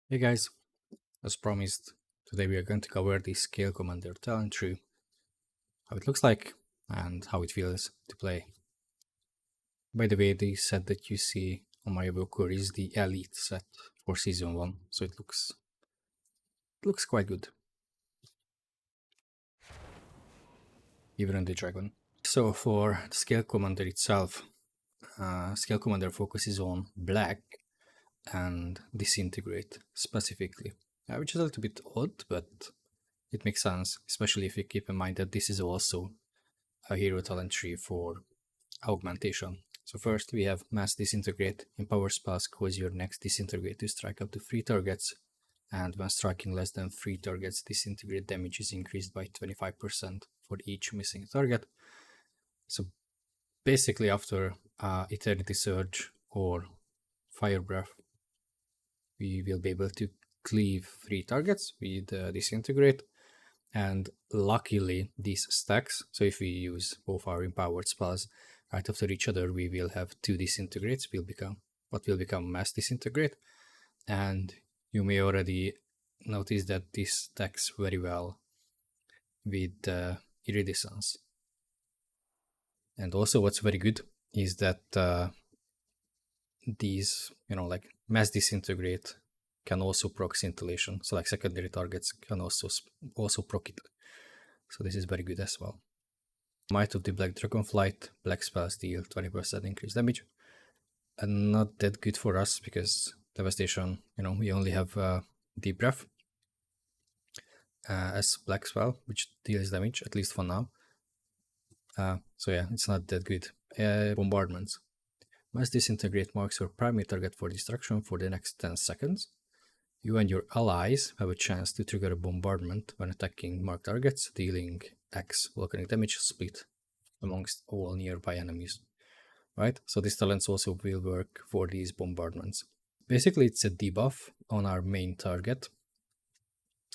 Hey guys, as promised, today we are going to cover the Scalecommander talent tree, how it looks like, and how it feels to play. By the way, the set that you see on my devoker is the Elite set for Season 1, so it looks quite good, even on the Dragon. So for the Scalecommander itself, Scalecommander focuses on black and disintegrate specifically, which is a little bit odd, but it makes sense, especially if you keep in mind that this is also a hero talent tree for augmentation. So first we have mass disintegrate. Empower spells cause your next disintegrate to strike up to 3 targets, and when striking less than 3 targets, disintegrate damage is increased by 25% for each missing target. So basically after Eternity Surge or Fire Breath, we will be able to cleave 3 targets with disintegrate, and luckily these stacks, so if we use both our empowered spells right after each other, we will have 2 disintegrates, will become mass disintegrate, and you may already notice that this stacks very well with iridescence. And also what's very good is that these, like mass disintegrate can also proc scintillation, so like secondary targets can also proc it. So this is very good as well. Might of the Black Dragonflight, black spells deal 20% increased damage. And not that good for us because Devastation, we only have Deep Breath as black spell, which deals damage, at least for now. So yeah, it's not that good. Bombardments. Mass Disintegrate marks your primary target for destruction for the next 10 seconds. You and your allies have a chance to trigger a bombardment when attacking marked targets, dealing X volcanic damage split amongst all nearby enemies. Right? So these talents also will work for these bombardments. Basically, it's a debuff on our main target,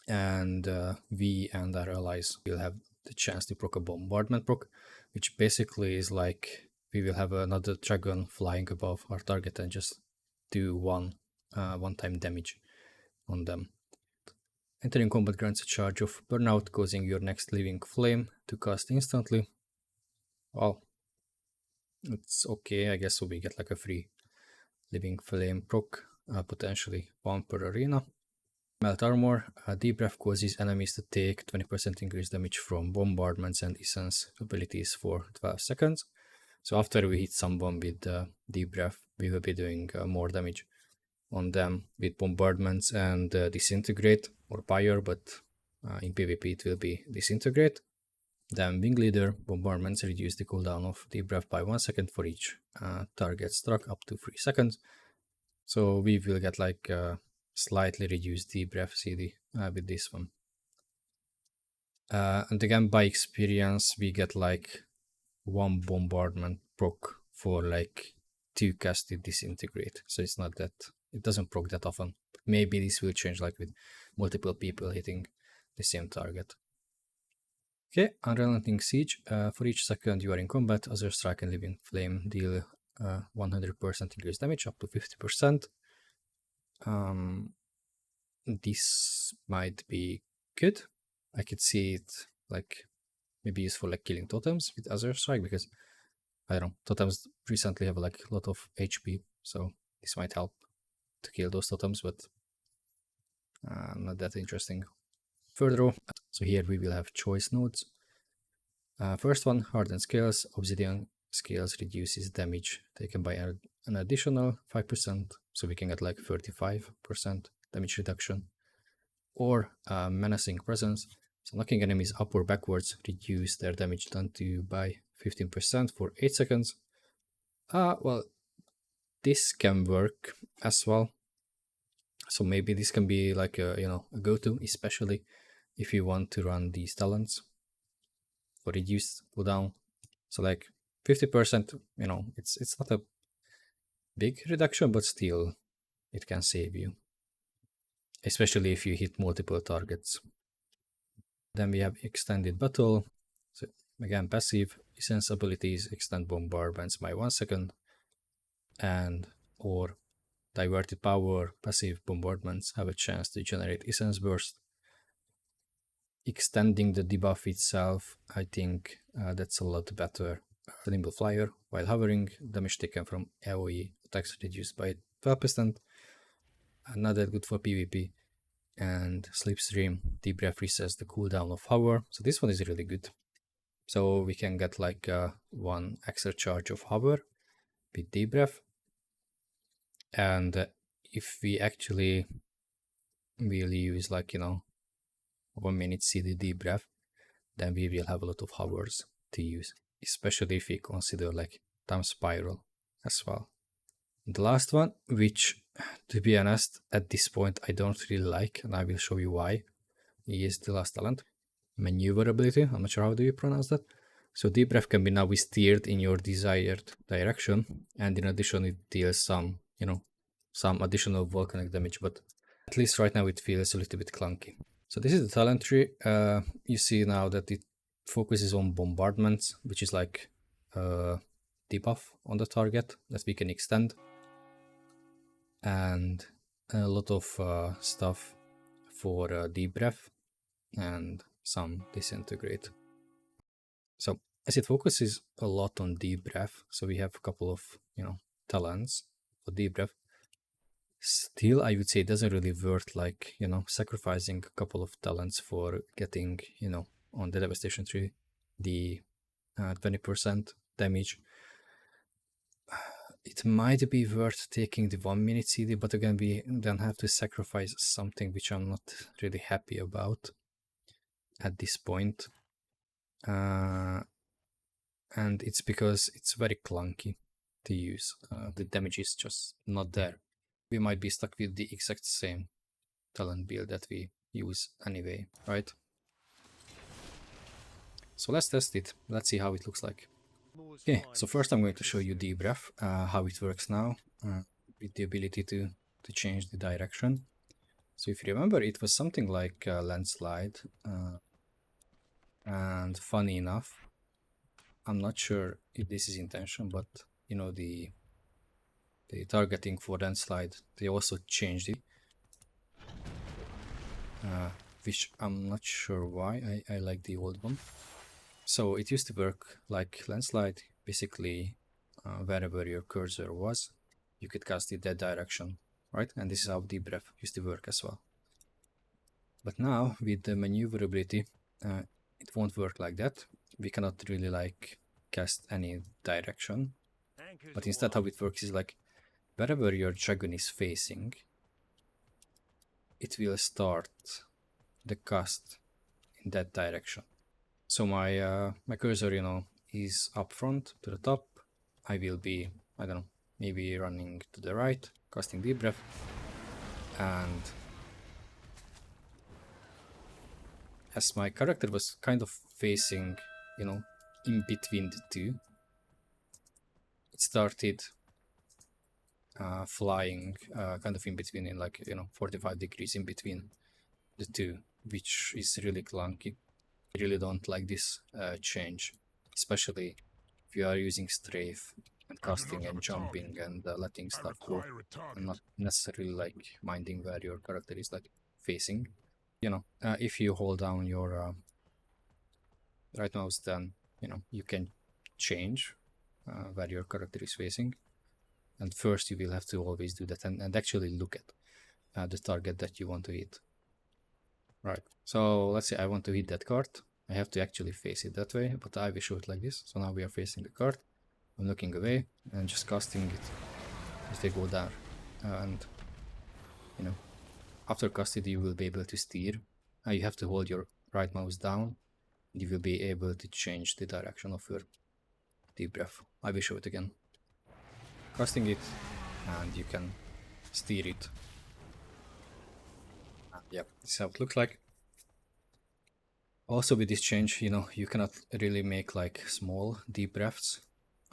and we and our allies will have the chance to proc a bombardment proc, which basically is like we will have another dragon flying above our target and just do one-time damage on them. Entering combat grants a charge of burnout, causing your next living flame to cast instantly. Well, it's okay, I guess, so we get like a free living flame proc, potentially 1 per arena. Melt armor. Deep breath causes enemies to take 20% increased damage from bombardments and essence abilities for 12 seconds. So after we hit someone with deep breath, we will be doing more damage on them with bombardments and disintegrate or fire, but in PvP it will be disintegrate. Then Wing Leader, bombardments reduce the cooldown of deep breath by 1 second for each target struck up to 3 seconds. So we will get like slightly reduced deep breath CD with this one. And again, by experience, we get like 1 bombardment proc for like 2 casted disintegrate. So it's not that, it doesn't proc that often. But maybe this will change like with multiple people hitting the same target. Okay, Unrelenting Siege. For each second you are in combat, other strike and living flame deal 100% increased damage up to 50%. This might be good. I could see it like maybe used for like killing totems with other strike, because I don't know, totems recently have like a lot of HP, so this might help to kill those totems, but not that interesting. Further, so here we will have choice nodes. First one, hardened scales. Obsidian scales reduces damage taken by an additional 5%, so we can get like 35% damage reduction. Or menacing presence. So knocking enemies up or backwards reduce their damage done to you by 15% for 8 seconds. Well, this can work as well. So maybe this can be like a go-to, especially if you want to run these talents for reduced cooldown. So like 50%, it's not a big reduction, but still it can save you, especially if you hit multiple targets. Then we have extended battle. So again, passive essence abilities extend bombardments by 1 second, and or diverted power, passive bombardments have a chance to generate essence burst. Extending the debuff itself, I think that's a lot better. The nimble flyer, while hovering, damage taken from AoE attacks reduced by 12%. Not that good for PvP. And Slipstream, deep breath resets the cooldown of hover. So this one is really good. So we can get like one extra charge of hover with deep breath. And if we actually will use like, 1 minute CD deep breath, then we will have a lot of hovers to use, especially if we consider like time spiral as well. The last one, which to be honest, at this point I don't really like, and I will show you why, is the last talent. Maneuverability, I'm not sure how do you pronounce that. So deep breath can be now steered in your desired direction, and in addition it deals some, some additional volcanic damage, but at least right now it feels a little bit clunky. So this is the talent tree. You see now that it focuses on bombardments, which is like debuff on the target that we can extend, and a lot of stuff for deep breath and some disintegrate. So as it focuses a lot on deep breath, so we have a couple of talents for deep breath. Still, I would say it doesn't really worth like sacrificing a couple of talents for getting on the devastation tree the 20% damage. It might be worth taking the 1 minute CD, but again we then have to sacrifice something which I'm not really happy about at this point. And it's because it's very clunky to use. The damage is just not there. We might be stuck with the exact same talent build that we use anyway, right? So let's test it. Let's see how it looks like. Okay, so first I'm going to show you deep breath, how it works now, with the ability to change the direction. So if you remember, it was something like landslide, and funny enough, I'm not sure if this is intention, but the targeting for landslide, they also changed it, which I'm not sure why. I like the old one. So it used to work like landslide, basically wherever your cursor was, you could cast it that direction, right? And this is how deep breath used to work as well. But now with the maneuverability, it won't work like that. We cannot really like cast any direction, but instead how it works is like wherever your dragon is facing, it will start the cast in that direction. So my my cursor, is up front to the top. I will be, I don't know, maybe running to the right, casting deep breath, and as my character was kind of facing, in between the two, it started flying kind of in between, in like 45 degrees in between the two, which is really clunky. I really don't like this change, especially if you are using strafe and casting and jumping and letting stuff go, and not necessarily like minding where your character is like facing. If you hold down your right mouse, then you can change where your character is facing, and first you will have to always do that and actually look at the target that you want to hit. Right, so let's say I want to hit that card. I have to actually face it that way, but I will show it like this. So now we are facing the card, I'm looking away and just casting it if they go down, and after casting you will be able to steer. You have to hold your right mouse down, you will be able to change the direction of your deep breath. I will show it again. Casting it, and you can steer it. Yeah, this is how it looks like. Also with this change, you cannot really make like small deep breaths.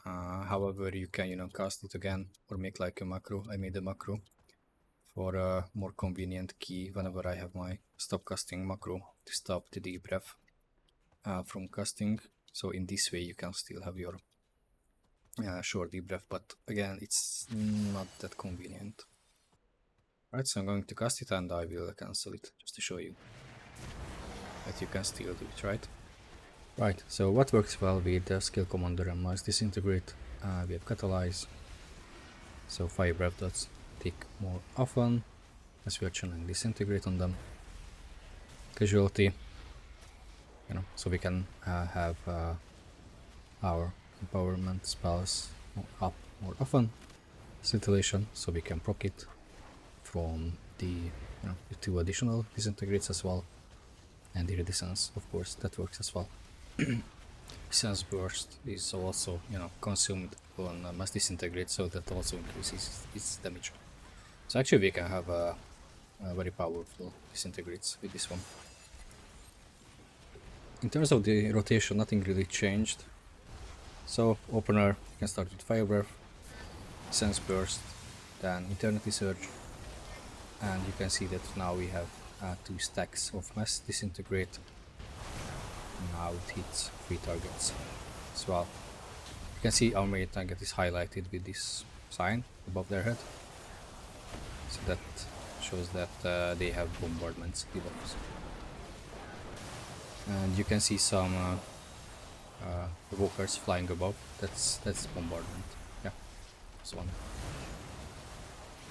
However, you can, cast it again or make like a macro. I made a macro for a more convenient key whenever I have my stop casting macro to stop the deep breath from casting. So in this way you can still have your short deep breath, but again it's not that convenient. Alright, so I'm going to cast it and I will cancel it just to show you that you can still do it, right? Right, so what works well with the Scalecommander and Mass Disintegrate? We have Catalyze, so Fire Breath dots tick more often as we are channeling Disintegrate on them. Casualty, so we can have our empowerment spells up more often. Scintillation, so we can proc it from the the 2 additional Disintegrates as well. And Iridescence, of course, that works as well. Sense Burst is also, consumed on Mass Disintegrate, so that also increases its damage. So actually we can have a very powerful Disintegrates with this one. In terms of the rotation, nothing really changed. So opener, you can start with Fire Breath, Sense Burst, then Eternity Surge, and you can see that now we have 2 stacks of Mass Disintegrate. Now it hits 3 targets as well. You can see our main target is highlighted with this sign above their head, so that shows that they have bombardments debuffs. And you can see some devokers flying above. That's bombardment. Yeah, this one.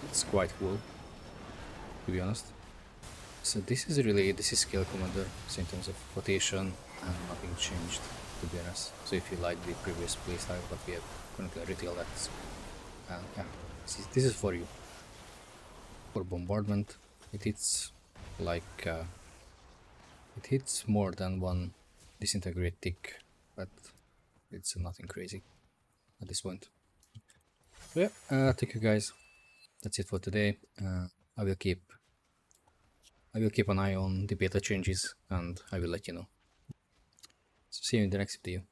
It's quite cool, to be honest. So this is Scalecommander. So in terms of rotation, nothing changed, to be honest. So if you like the previous playstyle that we have currently retail, that's yeah, this is for you. For bombardment, it hits like it hits more than 1 disintegrate tick, but it's nothing crazy at this point. So yeah, thank you guys. That's it for today. I will keep an eye on the beta changes and I will let you know. So see you in the next video.